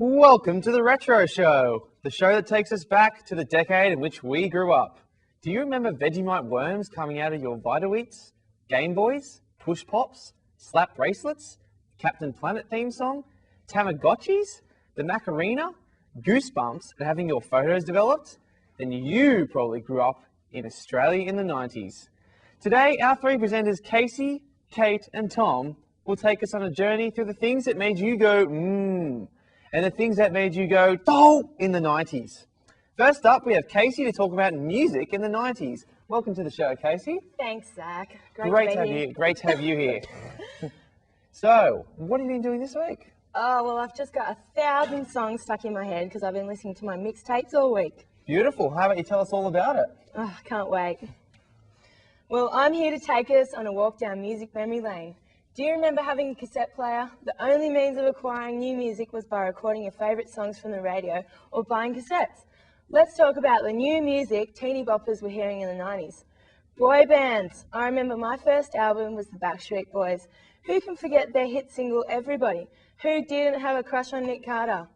Welcome to the Retro Show, the show that takes us back to the decade in which we grew up. Do you remember Vegemite worms coming out of your Vita-Weeks, Game Boys, Push Pops, Slap Bracelets, Captain Planet theme song, Tamagotchis, the Macarena, Goosebumps, and having your photos developed? Then you probably grew up in Australia in the 90s. Today, our three presenters, Casey, Kate, and Tom, will take us on a journey through the things that made you go, and the things that made you go, oh, in the 90s. First up, we have Casey to talk about music in the 90s. Welcome to the show, Casey. Thanks, Zach. Great to have you here. So, what have you been doing this week? Oh, well, I've just got 1,000 songs stuck in my head because I've been listening to my mixtapes all week. Beautiful. How about you tell us all about it? Oh, can't wait. Well, I'm here to take us on a walk down music memory lane. Do you remember having a cassette player? The only means of acquiring new music was by recording your favourite songs from the radio or buying cassettes. Let's talk about the new music teeny boppers were hearing in the 90s. Boy bands. I remember my first album was the Backstreet Boys. Who can forget their hit single, Everybody? Who didn't have a crush on Nick Carter?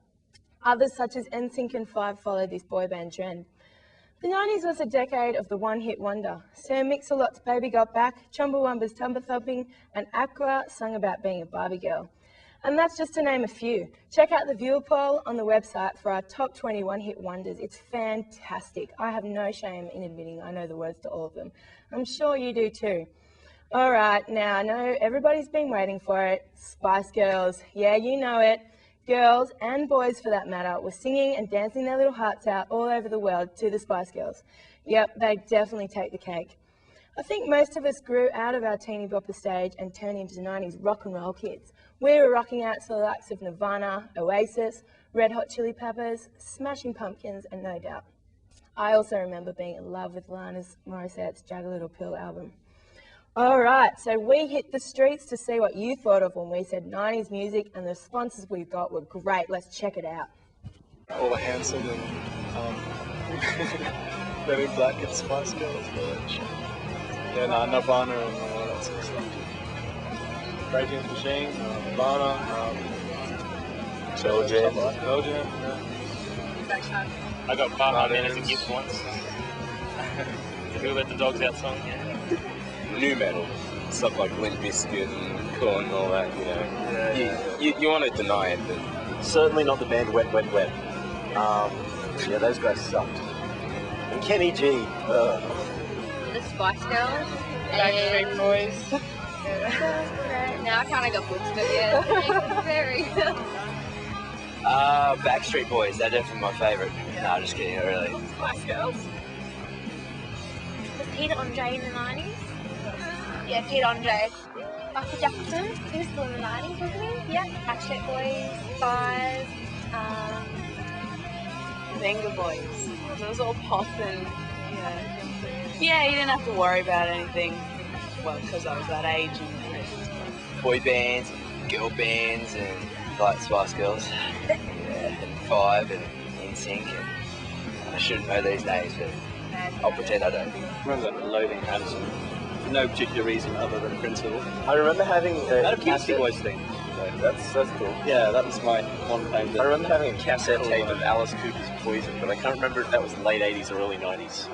Others such as NSYNC and Five followed this boy band trend. The 90s was a decade of the one-hit wonder. Sam Mix-a-Lot's Baby Got Back, Chumbawamba's Tumba Thumping, and Aqua sung about being a Barbie girl. And that's just to name a few. Check out the viewer poll on the website for our top 20 one-hit wonders. It's fantastic. I have no shame in admitting I know the words to all of them. I'm sure you do too. All right, now I know everybody's been waiting for it. Spice Girls. Yeah, you know it. Girls, and boys for that matter, were singing and dancing their little hearts out all over the world to the Spice Girls. Yep, they definitely take the cake. I think most of us grew out of our teeny bopper stage and turned into the 90s rock and roll kids. We were rocking out to the likes of Nirvana, Oasis, Red Hot Chili Peppers, Smashing Pumpkins, and No Doubt. I also remember being in love with Alanis Morissette's Jagged Little Pill album. All right, so we hit the streets to see what you thought of when we said 90s music, and the responses we got were great. Let's check it out. All the Hanson and Very Black and Spice Girls. Yeah, Nirvana and all that sort of stuff. Rage Against the Machine, Nirvana, Pearl Jam. I got Park Man as a gift once. Who Let the Dogs Out song, yeah. New metal, stuff like Limp Bizkit and Korn and all that, you know. You want to deny it, but Certainly not the band Wet Wet Wet. Yeah, those guys sucked. And Kenny G. The Spice Girls. Backstreet Boys. Now I kind of got books, but yeah, very. Backstreet Boys, they're definitely my favourite. No, just kidding, really. Spice Girls. Was Peter Andre in the 90s? Yeah, Peter Andre. Michael Jackson, he was still in the 90s, wasn't he? Yeah. Backstreet Boys, Five, Venga Boys. It was all pop and, yeah, you didn't have to worry about anything. Well, because I was that age. And Boy bands, girl bands, and like Spice Girls. Yeah, and Five and NSYNC. And I shouldn't know these days, but I'll pretend I don't. Remember loading Addison for no particular reason other than principle. I remember having Had a Beastie Boys thing. That's cool. Yeah, that was my one thing. I remember having a cassette tape of Alice Cooper's Poison, but I can't remember if that was the late 80s or early 90s.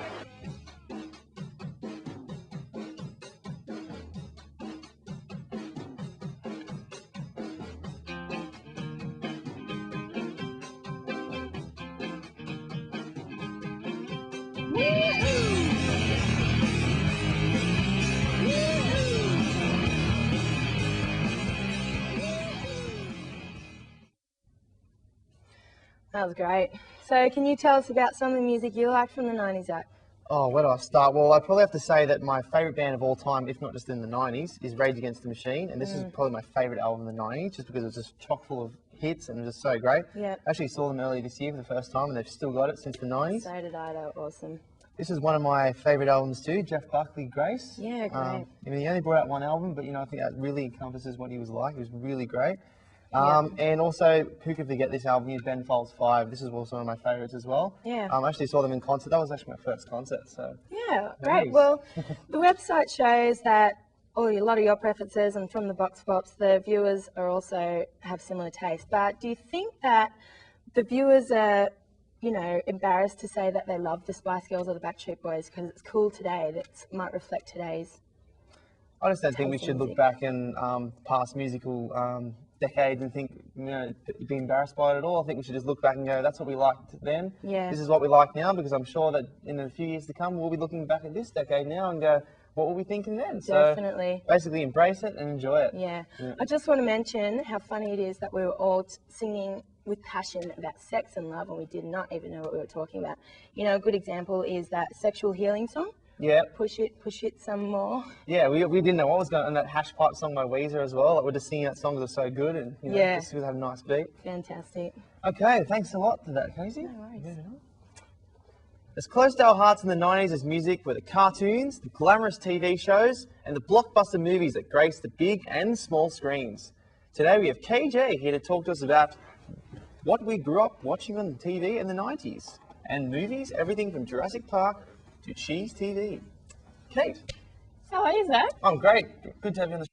That was great. So can you tell us about some of the music you liked from the 90s, Zach? Oh, where do I start? Well, I probably have to say that my favourite band of all time, if not just in the 90s, is Rage Against the Machine. And this is probably my favourite album in the 90s, just because it was just chock full of hits and it was just so great. Yeah. I actually saw them earlier this year for the first time, and they've still got it since the 90s. So did I, they were awesome. This is one of my favourite albums too, Jeff Buckley, Grace. Yeah, great. I mean, he only brought out one album, but I think that really encompasses what he was like. He was really great. And also, who could forget this album? Ben Folds 5. This is also one of my favourites as well. Yeah. I actually saw them in concert. That was actually my first concert. So. Yeah, great. Well, the website shows that a lot of your preferences, and from the Box Pops, the viewers are also have similar taste. But do you think that the viewers are, you know, embarrassed to say that they love the Spice Girls or the Backstreet Boys because it's cool today that might reflect today's. I just don't think we taste should in look music. back in past musical decades and think, you know, be embarrassed by it at all. I think we should just look back and go, that's what we liked then. Yeah. This is what we like now, because I'm sure that in a few years to come, we'll be looking back at this decade now and go, what were we thinking then? Definitely. So basically embrace it and enjoy it. Yeah. I just want to mention how funny it is that we were all singing with passion about sex and love and we did not even know what we were talking about. You know, a good example is that Sexual Healing song. Yeah. Push it some more. Yeah, we didn't know what was going on. And that Hash Pipe song by Weezer as well. Like, we're just singing that song because it's so good and, you know, Yeah. just had a nice beat. Fantastic. Okay, thanks a lot for that, Casey. No worries. Moving on. As close to our hearts in the 90s as music were the cartoons, the glamorous TV shows, and the blockbuster movies that graced the big and small screens. Today we have KJ here to talk to us about what we grew up watching on TV in the 90s. And movies, everything from Jurassic Park to Cheese TV. Kate. How are you, Zach? I'm great. Good to have you on the